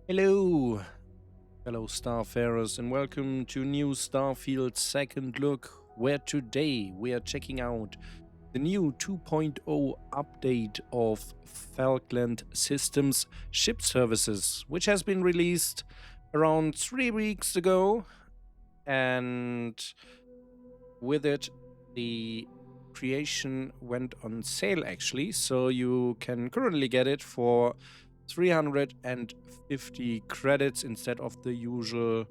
Hello, fellow Starfarers, and welcome to new Starfield Second Look, where today we are checking out the new 2.0 update of Falkland Systems Ship Services, which has been released around 3 weeks ago, and with it, the creation went on sale actually, so you can currently get it for 350 credits instead of the usual.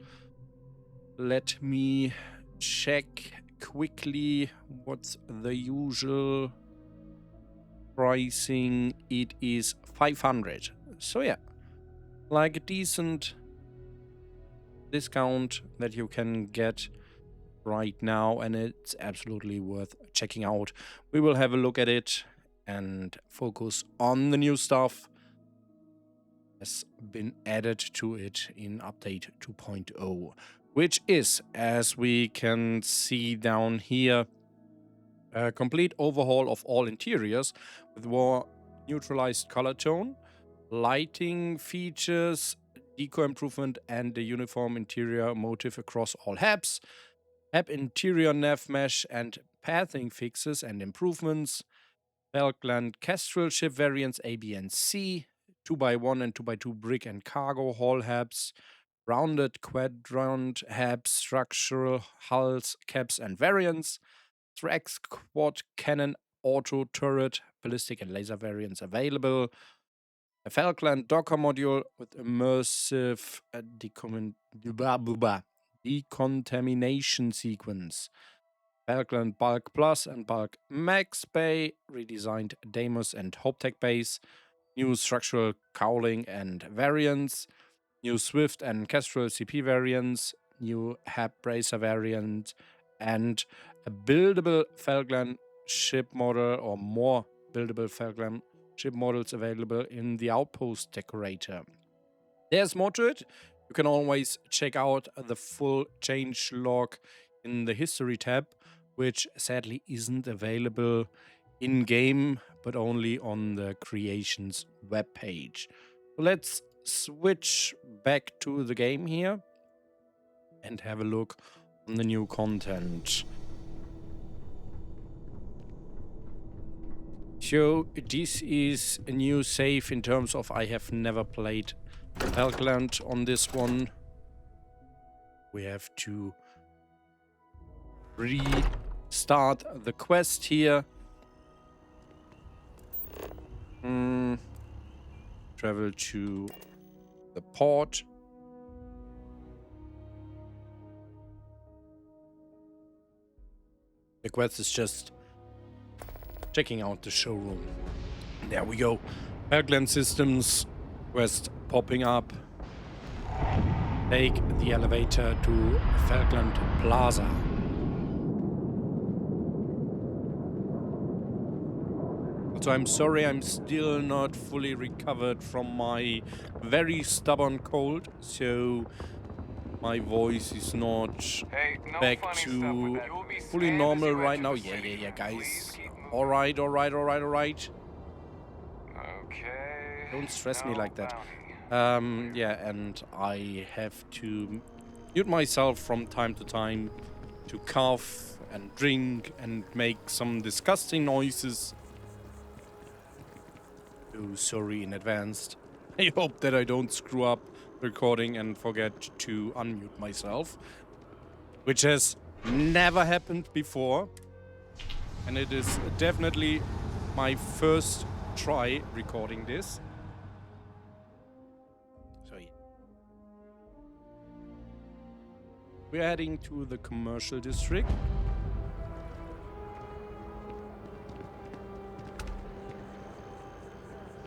Let me check quickly what's the usual pricing. It is 500. So yeah, like a decent discount that you can get right now, and it's absolutely worth checking out. We will have a look at it and focus on the new stuff has been added to it in update 2.0, which is, as we can see down here, a complete overhaul of all interiors with more neutralized color tone, lighting features, deco improvement, and the uniform interior motif across all HABs, HAB interior nav mesh and pathing fixes and improvements, Falkland Kestrel ship variants A, B, and C, 2x1 and 2x2 brick and cargo hull HABs, rounded quadrant HABs, structural hulls, caps, and variants, Thrax quad cannon auto turret, ballistic and laser variants available, a Falkland Docker module with immersive decontamination sequence, Falkland Bulk Plus and Bulk Max Bay, redesigned Deimos and HopeTech base, new structural cowling and variants, new Swift and Kestrel CP variants, new HAB Bracer variant, and a buildable Falkland ship model, or more buildable Falkland ship models available in the Outpost Decorator. There's more to it. You can always check out the full change log in the history tab, which sadly isn't available in-game, but only on the creations webpage. Let's switch back to the game here and have a look on the new content. So this is a new save in terms of I have never played Falkland on this one. We have to restart the quest here. Travel to the port. The quest is just checking out the showroom. There we go. Falkland Systems quest popping up. Take the elevator to Falkland Plaza. So I'm sorry, I'm still not fully recovered from my very stubborn cold, so my voice is not back to fully normal right now. Yeah, guys. All right. Okay. Don't stress me like that. Yeah, and I have to mute myself from time to time to cough and drink and make some disgusting noises. Oh, sorry in advance. I hope that I don't screw up recording and forget to unmute myself, which has never happened before, and it is definitely my first try recording this. So yeah. We're heading to the commercial district.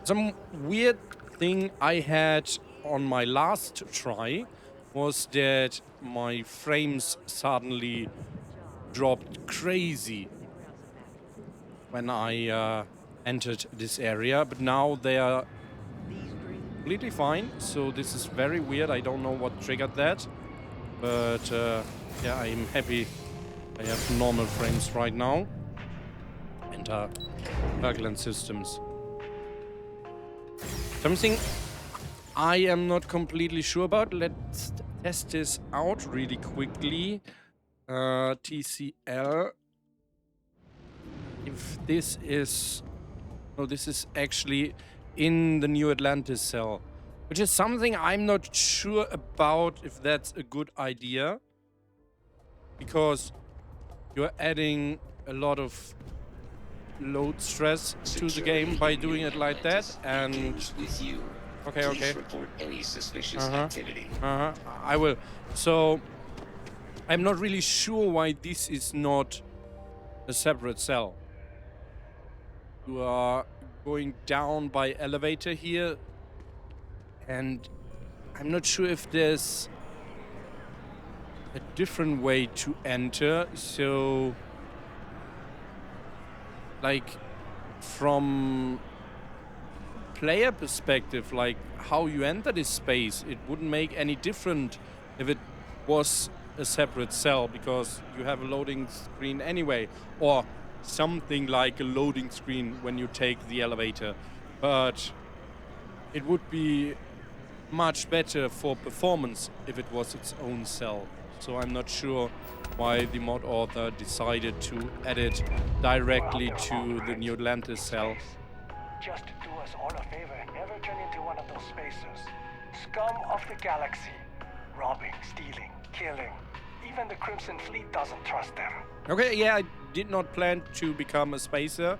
Some weird thing I had on my last try was that my frames suddenly dropped crazy when I entered this area, but now they are completely fine, so this is very weird. I don't know what triggered that, but yeah, I'm happy I have normal frames right now. Enter Falkland Systems. Something I am not completely sure about. Let's test this out really quickly. TCL. If this is... No, this is actually in the new Atlantis cell, which is something I'm not sure about if that's a good idea, because you're adding a lot of load stress to the game by doing it like that. And okay, Report any suspicious activity. I will. So I'm not really sure why this is not a separate cell. You are going down by elevator here, and I'm not sure if there's a different way to enter. So, like, from player perspective, like how you enter this space, it wouldn't make any difference if it was a separate cell, because you have a loading screen anyway, or something like a loading screen when you take the elevator. But it would be much better for performance if it was its own cell. So I'm not sure why the mod author decided to add it directly to the new Atlantis cell. Just do us all a favor and never turn into one of those spacers. Scum of the galaxy. Robbing, stealing, killing. Even the Crimson Fleet doesn't trust them. Okay, yeah, I did not plan to become a spacer,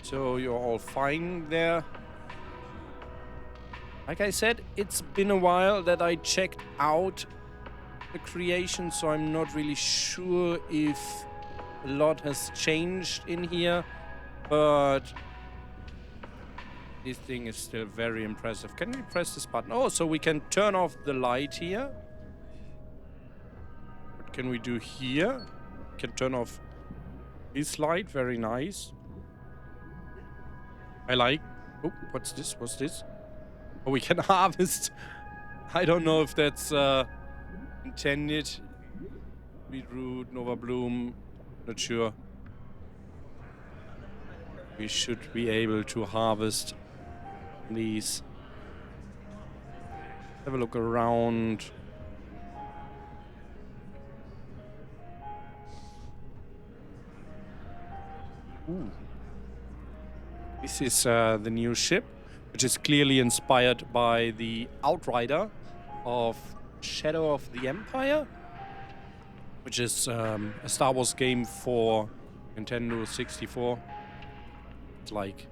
so you're all fine there. Like I said, it's been a while that I checked out the creation, so I'm not really sure if a lot has changed in here, but this thing is still very impressive. Can we press this button? Oh, so we can turn off the light here. What can we do here? We can turn off this light. Very nice. I like... Oh, what's this? What's this? Oh, we can harvest. I don't know if that's intended. Beetroot, Nova Bloom. Not sure. We should be able to harvest these. Have a look around. Ooh. This is the new ship, which is clearly inspired by the Outrider of Shadow of the Empire, which is a Star Wars game for Nintendo 64. It's like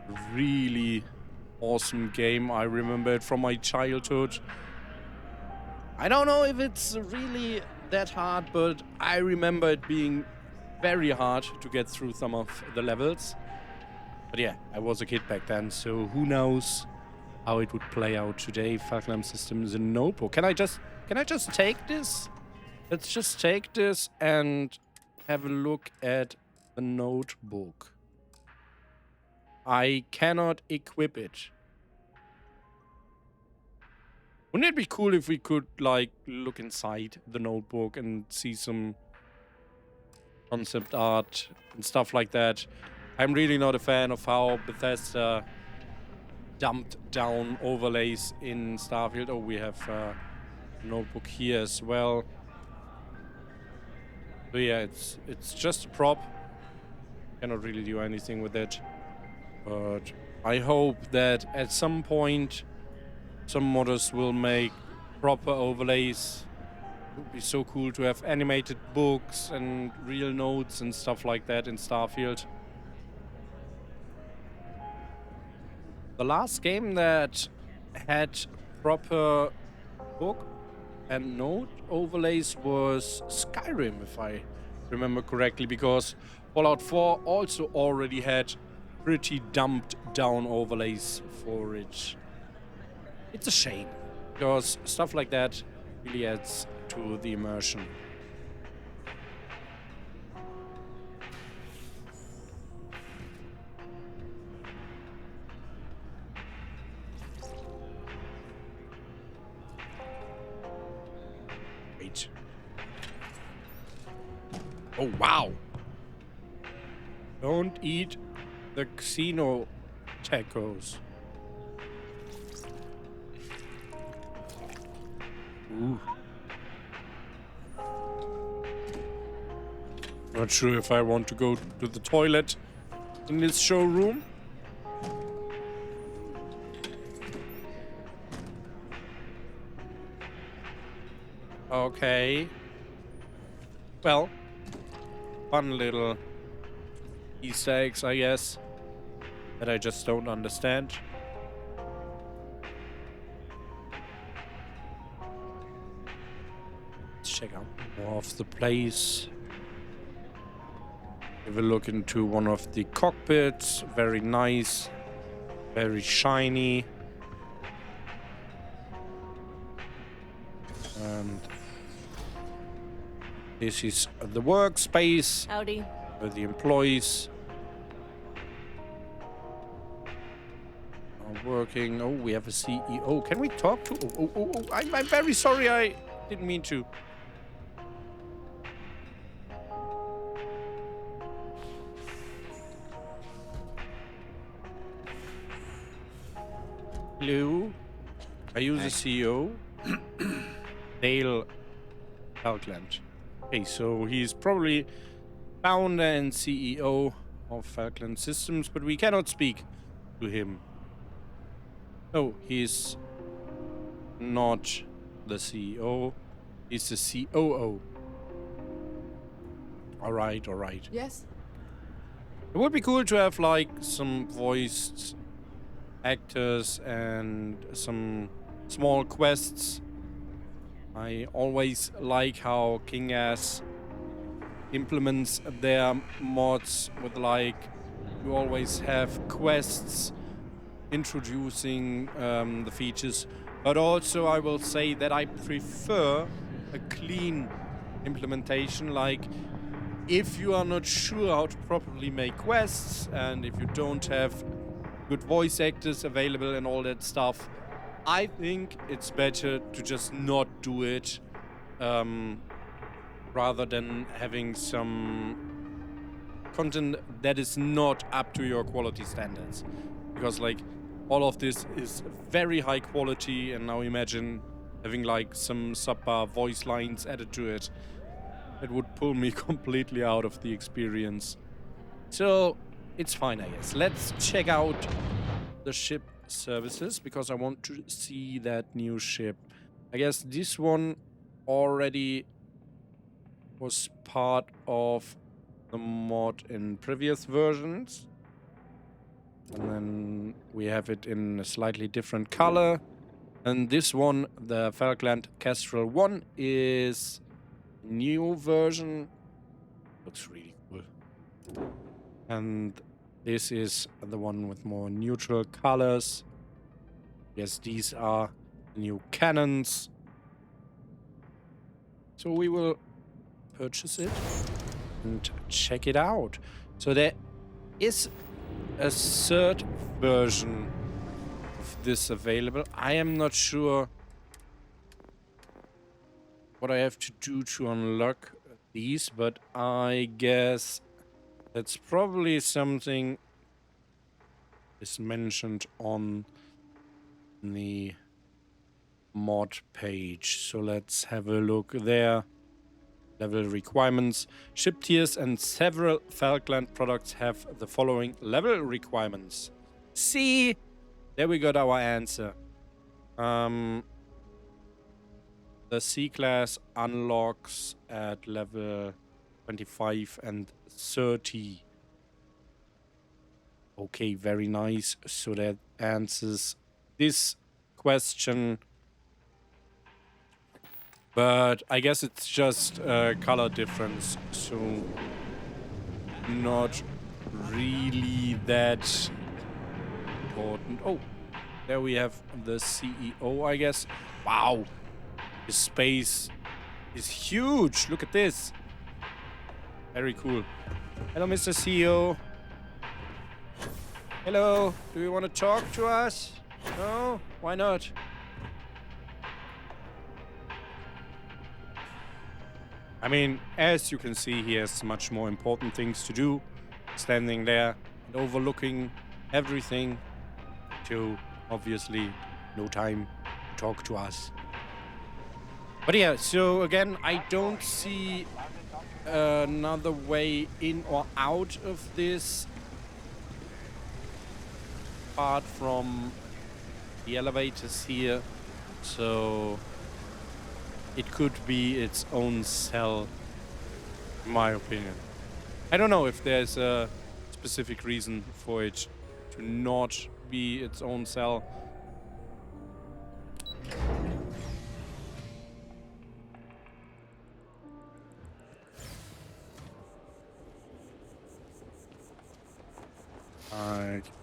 a really awesome game. I remember it from my childhood. I don't know if it's really that hard, but I remember it being very hard to get through some of the levels. But yeah, I was a kid back then, so who knows how it would play out today. Falkland Systems in notebook. Can I just take this? Let's just take this and have a look at the notebook. I cannot equip it. Wouldn't it be cool if we could, like, look inside the notebook and see some concept art and stuff like that? I'm really not a fan of how Bethesda dumped down overlays in Starfield. Oh, we have a notebook here as well. So yeah, it's just a prop. Cannot really do anything with it. But I hope that at some point some modders will make proper overlays. It would be so cool to have animated books and real notes and stuff like that in Starfield. The last game that had proper book and note overlays was Skyrim, if I remember correctly, because Fallout 4 also already had pretty dumped down overlays for it. It's a shame, because stuff like that really adds to the immersion. Wait. Oh, wow. Don't eat the Xeno tacos. Ooh. Not sure if I want to go to the toilet in this showroom. Okay. Well, fun little Easter eggs, I guess, that I just don't understand. Let's check out more of the place. Have a look into one of the cockpits. Very nice. Very shiny. And this is the workspace. Howdy. Where the employees are working. Oh, we have a CEO. Can we talk to? Oh. I'm very sorry. I didn't mean to. Hello. Are you the CEO? Dale Falkland. Okay, so he's probably founder and CEO of Falkland Systems, but we cannot speak to him. No, he's not the CEO. He's the COO. All right. Yes? It would be cool to have like some voiced actors and some small quests. I always like how King-Ass implements their mods with like you always have quests introducing the features, but also I will say that I prefer a clean implementation. Like if you are not sure how to properly make quests and if you don't have good voice actors available and all that stuff, I think it's better to just not do it rather than having some content that is not up to your quality standards. Because like all of this is very high quality, and now imagine having like some subpar voice lines added to it. It would pull me completely out of the experience. So it's fine, I guess. Let's check out the ship services because I want to see that new ship. I guess this one already was part of the mod in previous versions. And then we have it in a slightly different color. And this one, the Falkland Kestrel 1, is new version. Looks really cool. And this is the one with more neutral colors. Yes, these are new cannons. So we will purchase it and check it out. So there is a third version of this available. I am not sure what I have to do to unlock these, but I guess that's probably something is mentioned on the mod page. So let's have a look there. Level requirements. Ship tiers and several Falkland products have the following level requirements. See? There we got our answer. The C-Class unlocks at level 25 and 30. Okay, very nice. So that answers this question. But I guess it's just a color difference, so not really that important. Oh, there we have the CEO, I guess. Wow, his space is huge. Look at this. Very cool. Hello, Mr. CEO. Hello, do you want to talk to us? No? Why not? I mean, as you can see, he has much more important things to do. Standing there and overlooking everything to, obviously, no time to talk to us. But yeah, so again, I don't see another way in or out of this apart from the elevators here. So it could be its own cell, in my opinion. I don't know if there's a specific reason for it to not be its own cell.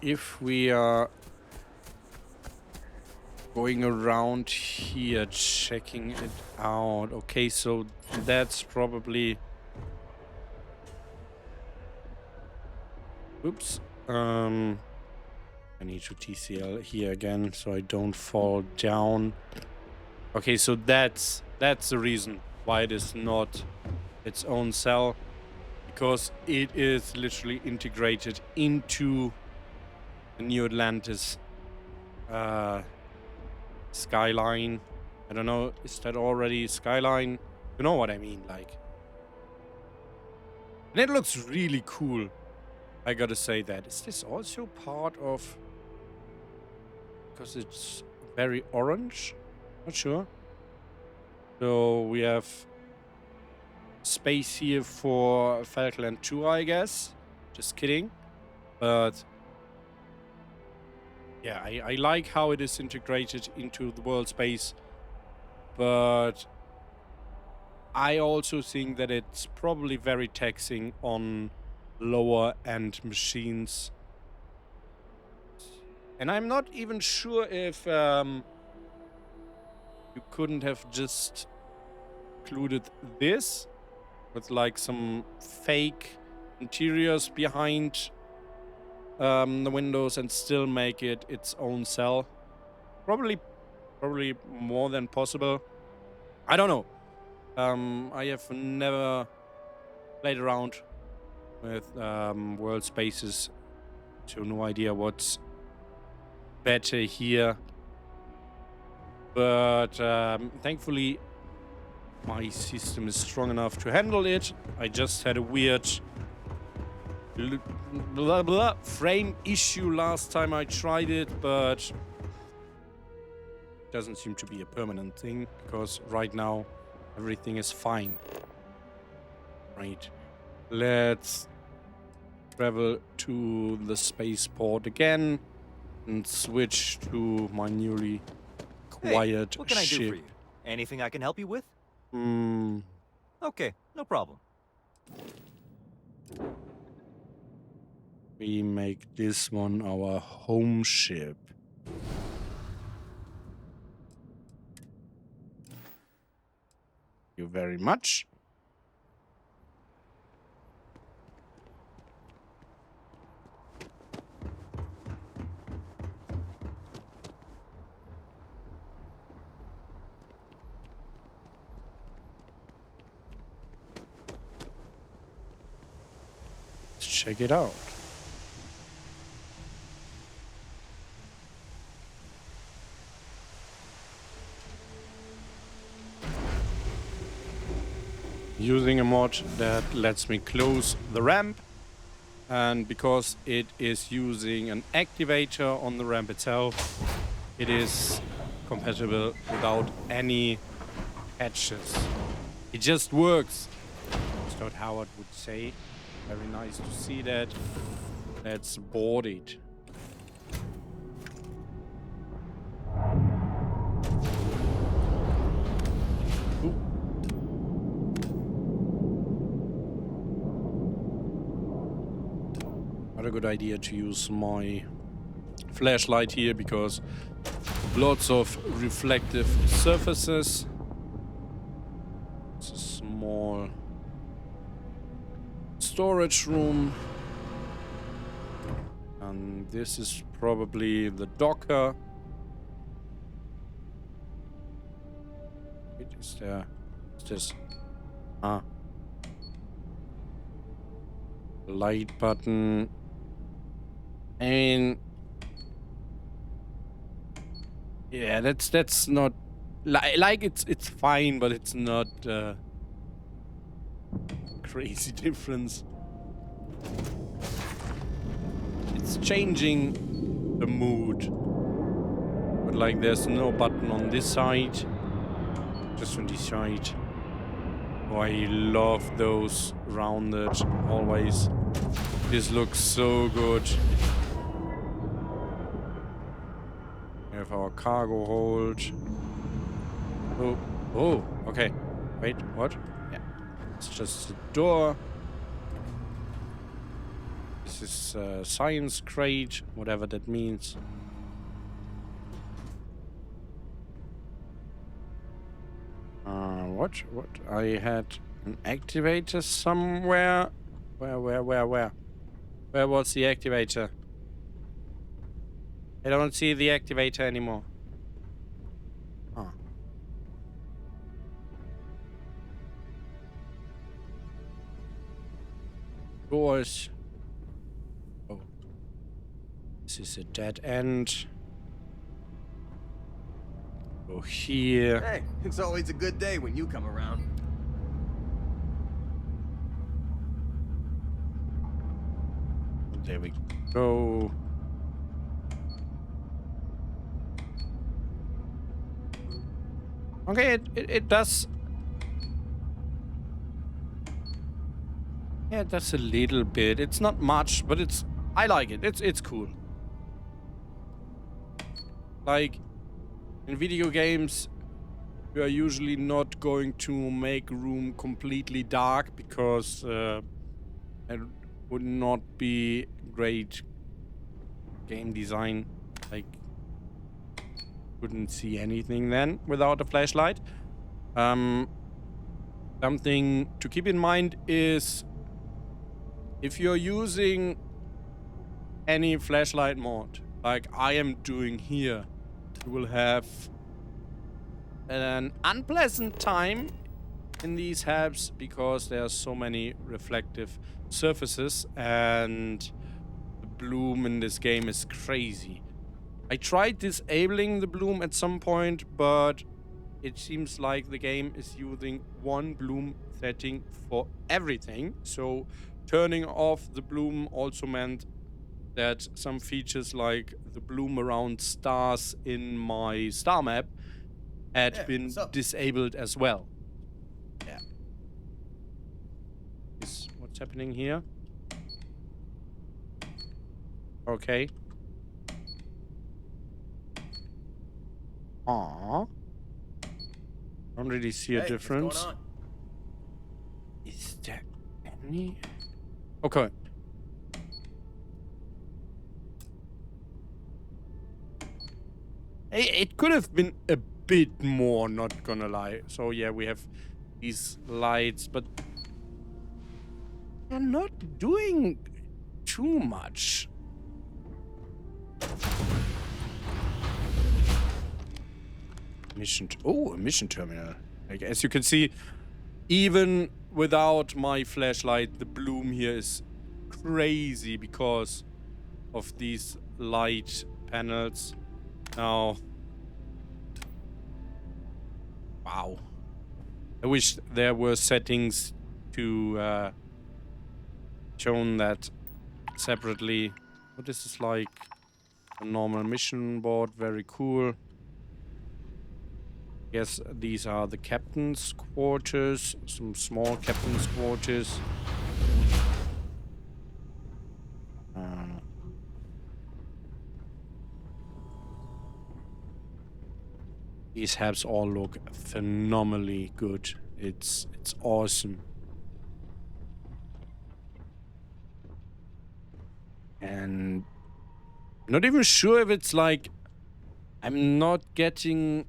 If we are going around here checking it out. Okay, so that's probably... Oops. I need to TCL here again so I don't fall down. Okay, so that's the reason why it is not its own cell, because it is literally integrated into the new Atlantis skyline. I don't know, is that already skyline? You know what I mean, like. And it looks really cool. I gotta say that. Is this also part of... Because it's very orange? Not sure. So we have space here for Falkland 2, I guess. Just kidding. But yeah, I like how it is integrated into the world space. But I also think that it's probably very taxing on lower end machines. And I'm not even sure if you couldn't have just included this with like some fake interiors behind the windows and still make it its own cell. Probably more than possible. I don't know. I have never played around with world spaces, so no idea what's better here. But thankfully my system is strong enough to handle it. I just had a weird blah blah frame issue last time I tried it, but it doesn't seem to be a permanent thing because right now everything is fine. Right, let's travel to the spaceport again and switch to my newly acquired what can I do ship. for you? Anything I can help you with? Okay, no problem. We make this one our home ship. Thank you very much. Let's check it out. Using a mod that lets me close the ramp, and because it is using an activator on the ramp itself, it is compatible without any patches. It just works. That's not Howard would say. Very nice to see that. Let's board it. Not a good idea to use my flashlight here because lots of reflective surfaces. It's a small storage room. And this is probably the docker. Wait, is there... What's this? Ah. Light button. I mean, yeah, that's not like it's fine, but it's not crazy difference. It's changing the mood, but like there's no button on this side, just on this side. Oh, I love those rounded always. This looks so good. We have our cargo hold. Oh, okay. Wait, what? Yeah, it's just a door. This is science crate, whatever that means. What? I had an activator somewhere. Where? Where was the activator? I don't see the activator anymore. Oh. Doors. Oh. This is a dead end. Go here. Hey, it's always a good day when you come around. There we go. Okay, it does. Yeah, it does a little bit. It's not much, but I like it. It's cool. Like in video games, you are usually not going to make room completely dark because it would not be great game design. Like, couldn't see anything then without a flashlight. Something to keep in mind is if you're using any flashlight mod, like I am doing here, you will have an unpleasant time in these hubs because there are so many reflective surfaces and the bloom in this game is crazy. I tried disabling the bloom at some point, but it seems like the game is using one bloom setting for everything. So turning off the bloom also meant that some features like the bloom around stars in my star map had been disabled as well. Yeah. Is what's happening here? Okay. Aww. Don't really see a difference. What's going on? Is there any? Okay. It could have been a bit more, not gonna lie. So yeah, we have these lights, but they're not doing too much. A mission terminal. Like, as you can see, even without my flashlight, the bloom here is crazy because of these light panels. Now, wow. I wish there were settings to shown that separately. But this is like a normal mission board, very cool. Yes, these are the captain's quarters, some small captain's quarters. These hubs all look phenomenally good. It's awesome. And I'm not even sure if it's like I'm not getting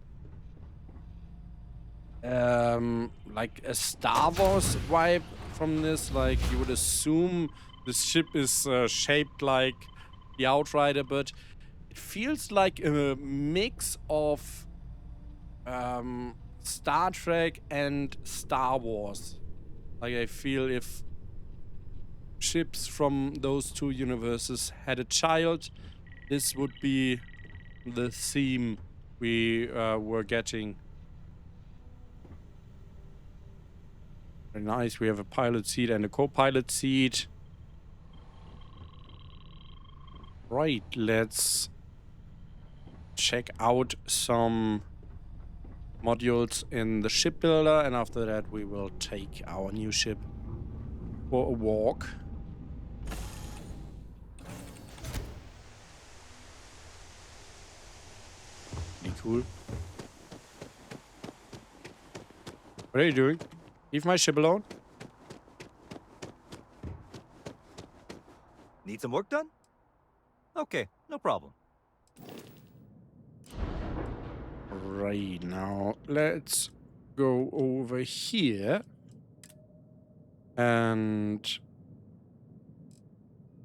like a Star Wars vibe from this. Like, you would assume this ship is shaped like the Outrider, but it feels like a mix of Star Trek and Star Wars. Like, I feel if ships from those two universes had a child, this would be the theme we were getting. Very nice. We have a pilot seat and a co-pilot seat. Right, let's check out some modules in the shipbuilder, and after that we will take our new ship for a walk. Pretty cool. What are you doing? Leave my ship alone? Need some work done? Okay, no problem. Right, now let's go over here and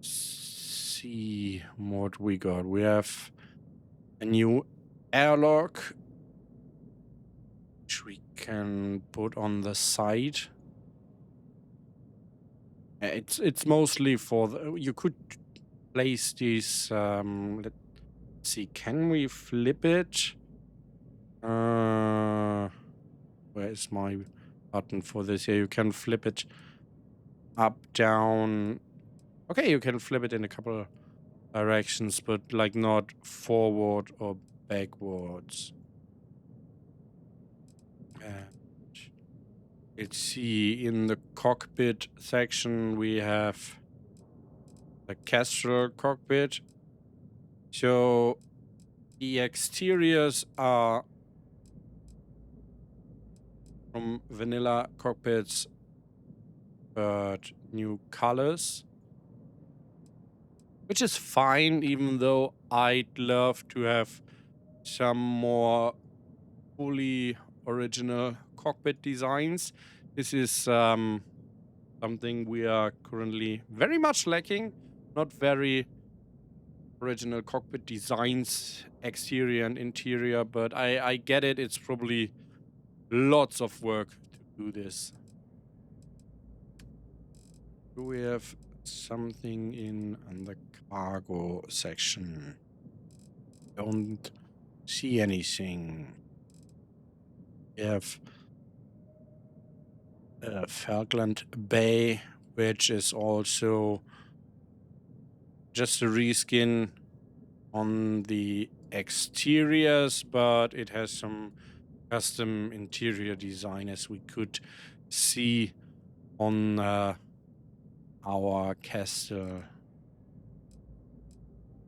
see what we got. We have a new airlock, which we can put on the side. It's mostly for the, you could place these. Let's see, can we flip it? Where is my button for this? Yeah, you can flip it up, down. Okay, you can flip it in a couple of directions, but like not forward or backwards. And let's see, in the cockpit section we have the Kestrel cockpit. So the exteriors are from vanilla cockpits, but new colors, which is fine, even though I'd love to have some more fully original cockpit designs. This is something we are currently very much lacking. Not very original cockpit designs, exterior and interior, but I get it. It's probably lots of work to do this. Do we have something in the cargo section? Don't see anything. We have Falkland Bay, which is also just a reskin on the exteriors, but it has some custom interior design, as we could see on our castle.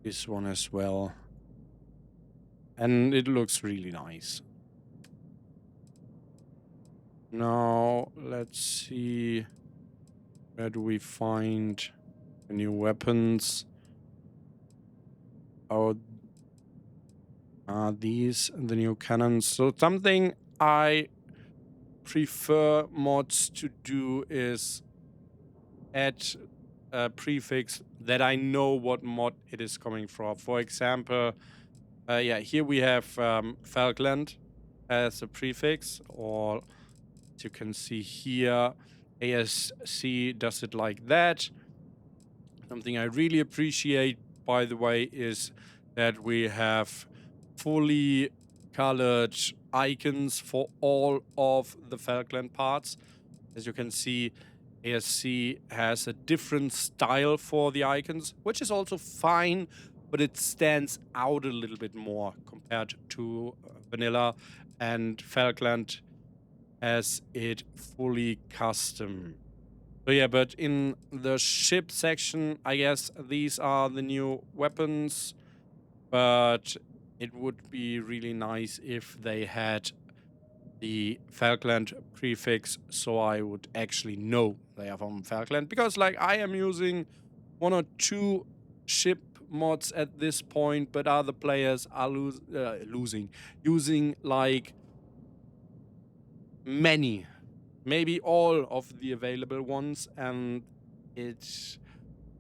This one as well. And it looks really nice. Now, let's see. Where do we find the new weapons? Oh, are these the new cannons? So something I prefer mods to do is add a prefix that I know what mod it is coming from. For example, yeah, here we have Falkland as a prefix, or as you can see here, ASC does it like that. Something I really appreciate, by the way, is that we have fully colored icons for all of the Falkland parts. As you can see, ASC has a different style for the icons, which is also fine, but it stands out a little bit more compared to vanilla, and Falkland has it fully custom. So yeah, but in the ship section, I guess these are the new weapons, but it would be really nice if they had the Falkland prefix, so I would actually know they are from Falkland, because like I am using 1 or 2 ship mods at this point, but other players are using like many, maybe all of the available ones, and it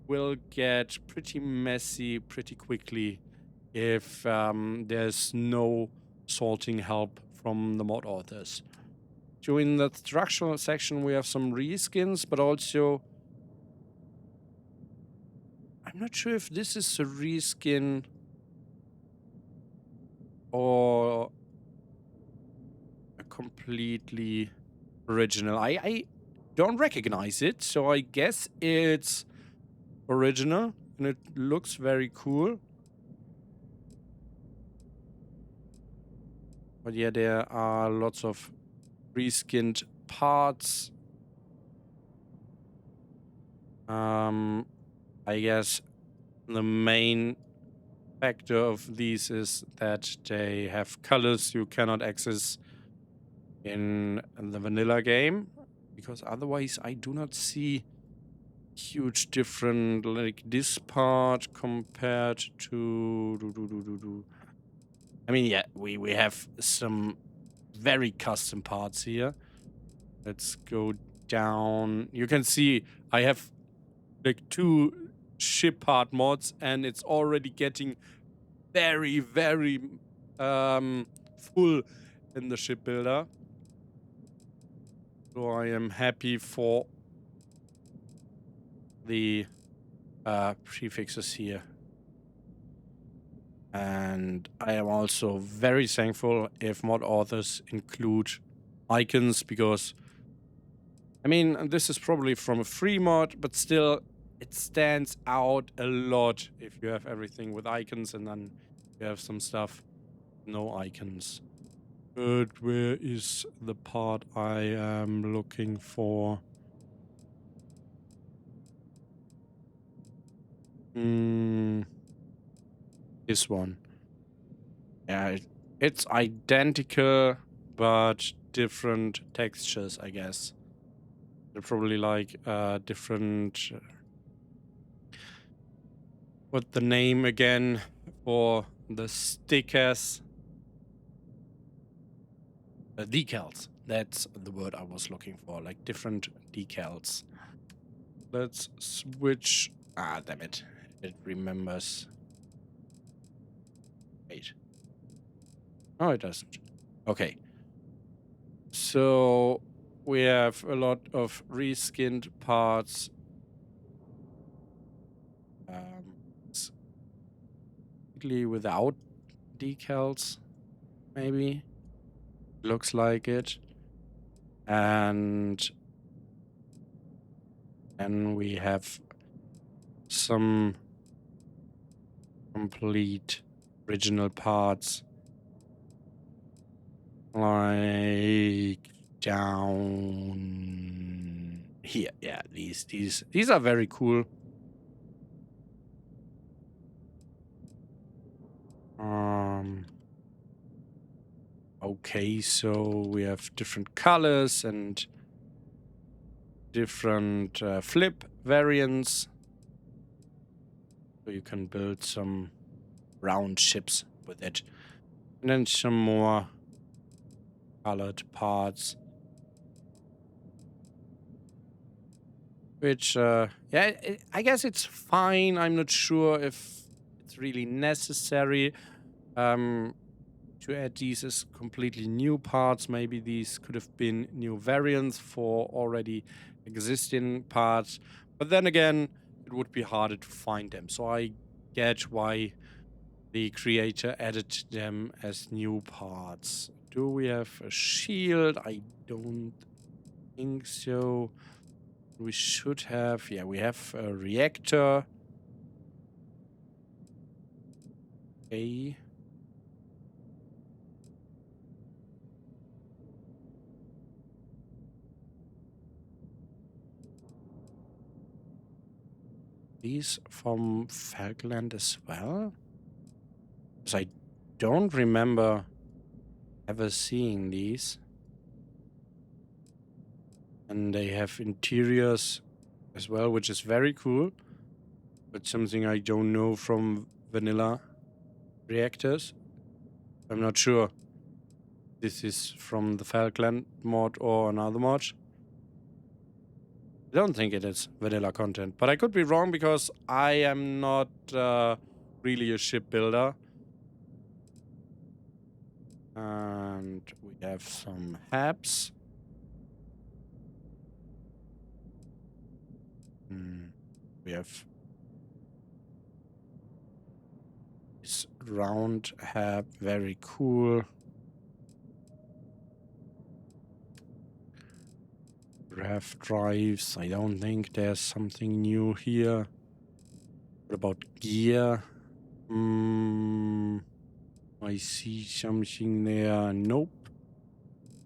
will get pretty messy pretty quickly if there's no sorting help from the mod authors. So in the structural section we have some reskins, but also I'm not sure if this is a reskin or a completely original. I don't recognize it, so I guess it's original, and it looks very cool. But yeah, there are lots of reskinned parts. I guess the main factor of these is that they have colors you cannot access in the vanilla game, because otherwise I do not see huge different, like this part compared to I mean, yeah, we have some very custom parts here. Let's go down. You can see I have like 2 ship part mods, and it's already getting very, very full in the ship builder. So I am happy for the prefixes here. And I am also very thankful if mod authors include icons, because I mean, this is probably from a free mod, but still it stands out a lot if you have everything with icons and then you have some stuff no icons. But where is the part I am looking for? This one. Yeah, it's identical, but different textures, I guess. They're probably like different. What the name again for the stickers? Decals. That's the word I was looking for. Like different decals. Let's switch. Ah, damn it. It remembers. Wait. No, it doesn't. Okay. So we have a lot of reskinned parts. Without decals, maybe. Looks like it. And we have some complete original parts, like down here. Yeah, these are very cool. Okay, so we have different colors and different flip variants. So you can build some round ships with it. And then some more colored parts. Which, yeah, I guess it's fine. I'm not sure if it's really necessary to add these as completely new parts. Maybe these could have been new variants for already existing parts. But then again, it would be harder to find them. So I get why the creator added them as new parts. Do we have a shield? I don't think so. We should have, yeah, we have a reactor. Okay. These from Falkland as well? Because I don't remember ever seeing these. And they have interiors as well, which is very cool. But something I don't know from vanilla reactors. I'm not sure this is from the Falkland mod or another mod. I don't think it is vanilla content, but I could be wrong because I am not really a ship builder. And we have some habs. We have this round hab, very cool. Graph drives. I don't think there's something new here. What about gear? I see something there. Nope.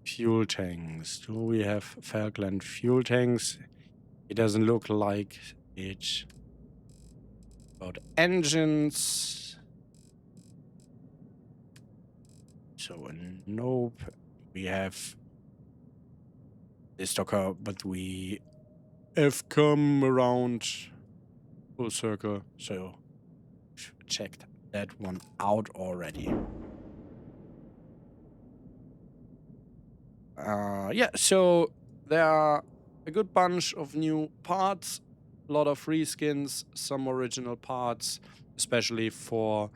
Fuel tanks. Do we have Falkland fuel tanks? It doesn't look like it. About engines. So, nope. We have this docker, but we have come around full circle. So, checked that one out already. Yeah, so there are a good bunch of new parts, a lot of reskins, some original parts, especially for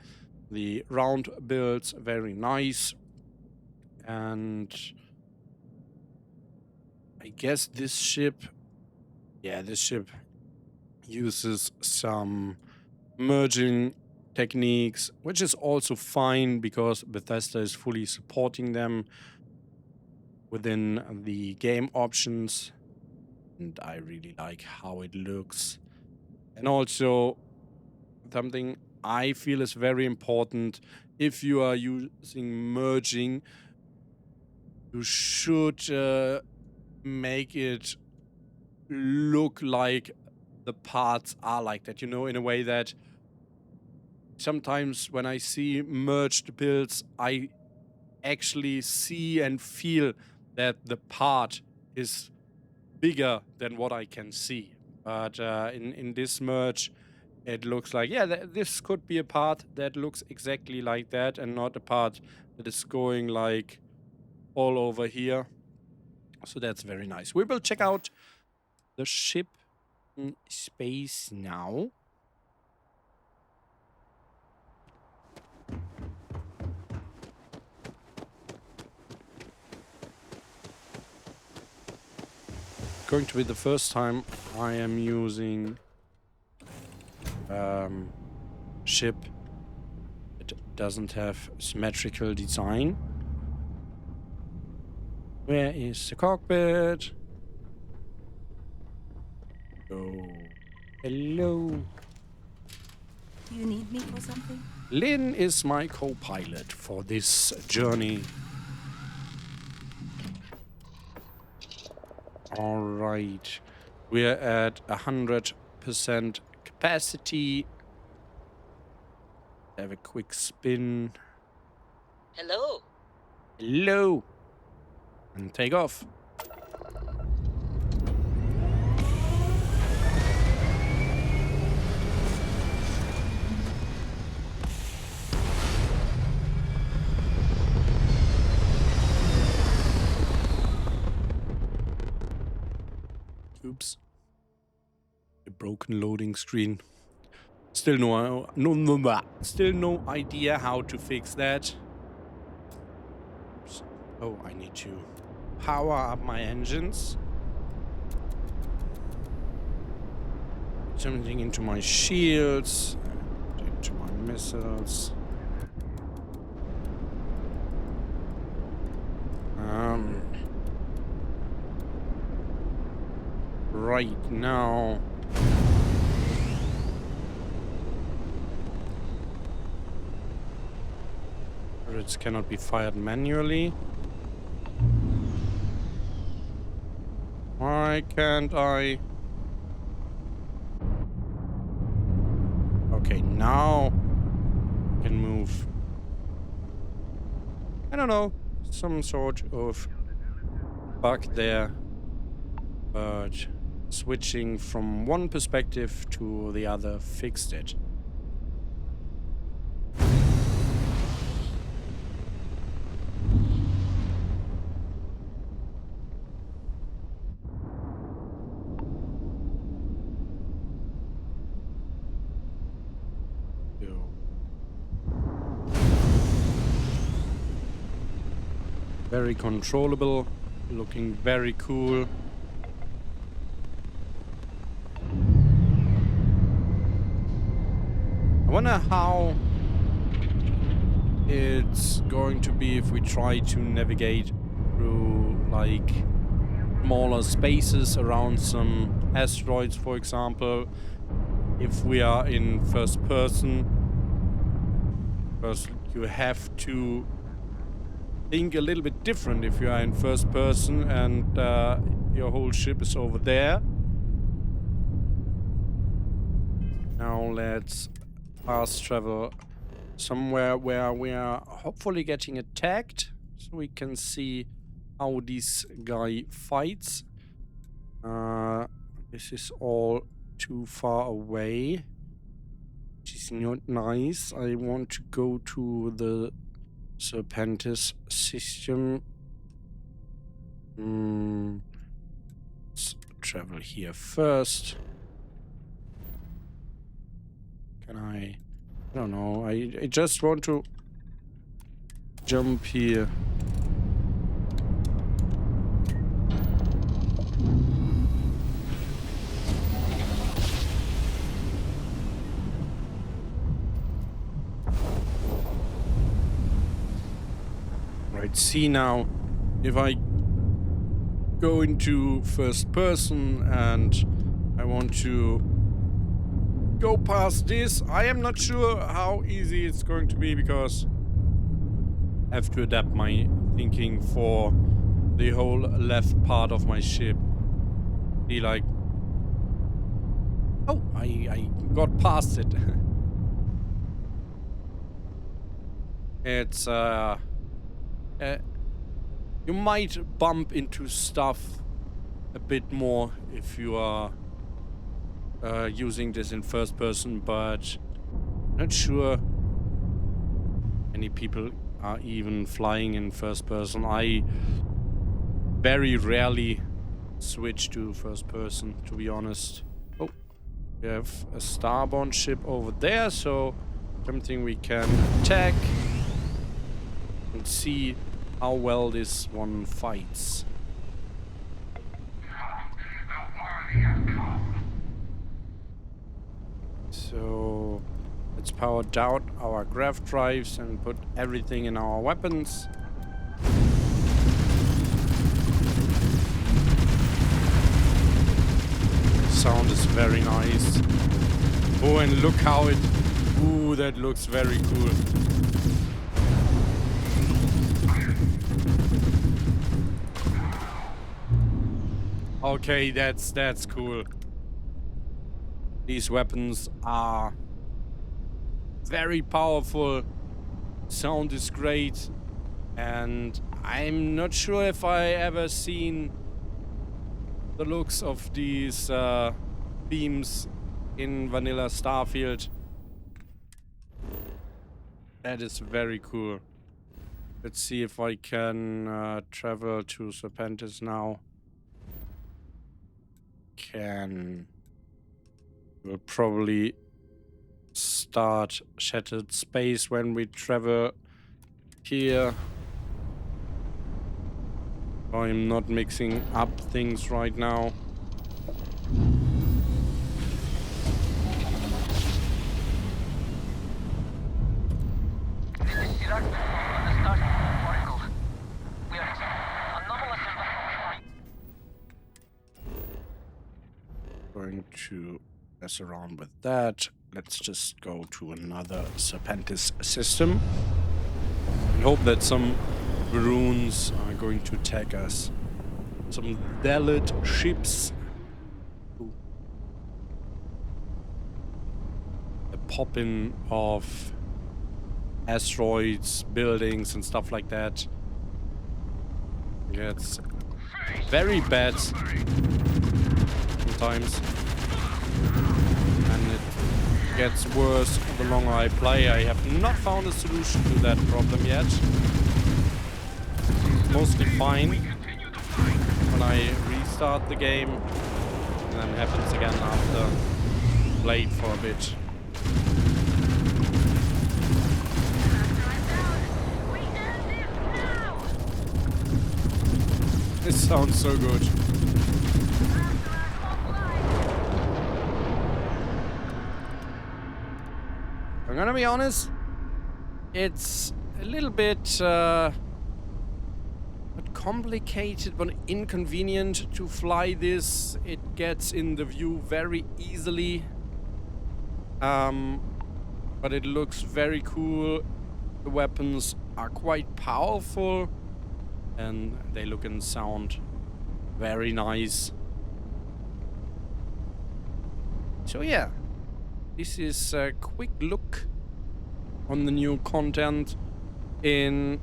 the round builds, very nice. And I guess this ship uses some merging techniques, which is also fine because Bethesda is fully supporting them within the game options, and I really like how it looks. And also something I feel is very important, if you are using merging, you should make it look like the parts are like that, you know, in a way that sometimes when I see merged builds, I actually see and feel that the part is bigger than what I can see. But in this merge, it looks like, yeah, this could be a part that looks exactly like that and not a part that is going like all over here. So that's very nice. We will check out the ship in space now. Going to be the first time I am using ship that doesn't have symmetrical design. Where is the cockpit? Oh, hello. Do you need me for something? Lynn is my co-pilot for this journey. All right, we're at 100% capacity. Have a quick spin. Hello. Hello. And take off. Oops. A broken loading screen. Still no idea how to fix that. Oops. Oh, I need to power up my engines. Something into my shields and into my missiles. Right now, turrets cannot be fired manually. Why can't I? Okay, now I can move. I don't know, some sort of bug there, but switching from one perspective to the other fixed it. Very controllable, looking very cool. I wonder how it's going to be if we try to navigate through like smaller spaces around some asteroids, for example. If we are in first person, because you have to think a little bit different if you are in first person and your whole ship is over there. Now let's fast travel somewhere where we are hopefully getting attacked, so we can see how this guy fights. This is all too far away, which is not nice. I want to go to the Serpentis system. Let's travel here first. Can I don't know. I just want to jump here. Right, see now, if I go into first person and I want to go past this, I am not sure how easy it's going to be, because I have to adapt my thinking for the whole left part of my ship. Be like, oh, I got past it. It's you might bump into stuff a bit more if you are using this in first person, but not sure many people are even flying in first person. I very rarely switch to first person, to be honest. Oh, we have a starbound ship over there, so something we can attack and see how well this one fights. So let's power down our grav drives and put everything in our weapons. Sound is very nice. Oh, and look how it... Ooh, that looks very cool. Okay, that's cool. These weapons are very powerful. Sound is great. And I'm not sure if I ever seen the looks of these beams in vanilla Starfield. That is very cool. Let's see if I can travel to Serpentis now. We'll probably start Shattered Space when we travel here. I'm not mixing up things right now. Going to mess around with that. Let's just go to another Serpentis system and hope that some Varoons are going to attack us. Some Dalit ships. Ooh. A pop-in of asteroids, buildings and stuff like that. Yeah, it's very bad sometimes, and it gets worse the longer I play. I have not found a solution to that problem yet. It's mostly fine when I restart the game, and then it happens again after played for a bit. This sounds so good. I'm gonna be honest, it's a little bit not complicated but inconvenient to fly this. It gets in the view very easily. But it looks very cool. The weapons are quite powerful and they look and sound very nice. So yeah, this is a quick look on the new content in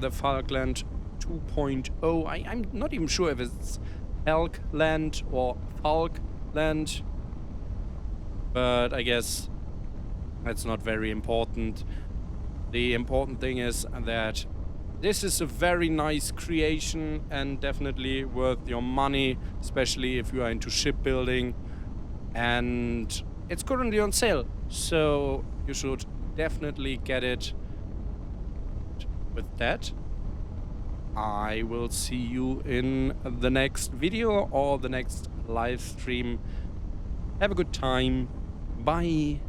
the Falkland 2.0. I'm not even sure if it's Falkland or Falkland, but I guess that's not very important. The important thing is that this is a very nice creation and definitely worth your money, especially if you are into shipbuilding. And it's currently on sale, so you should definitely get it. With that, I will see you in the next video or the next live stream. Have a good time. Bye.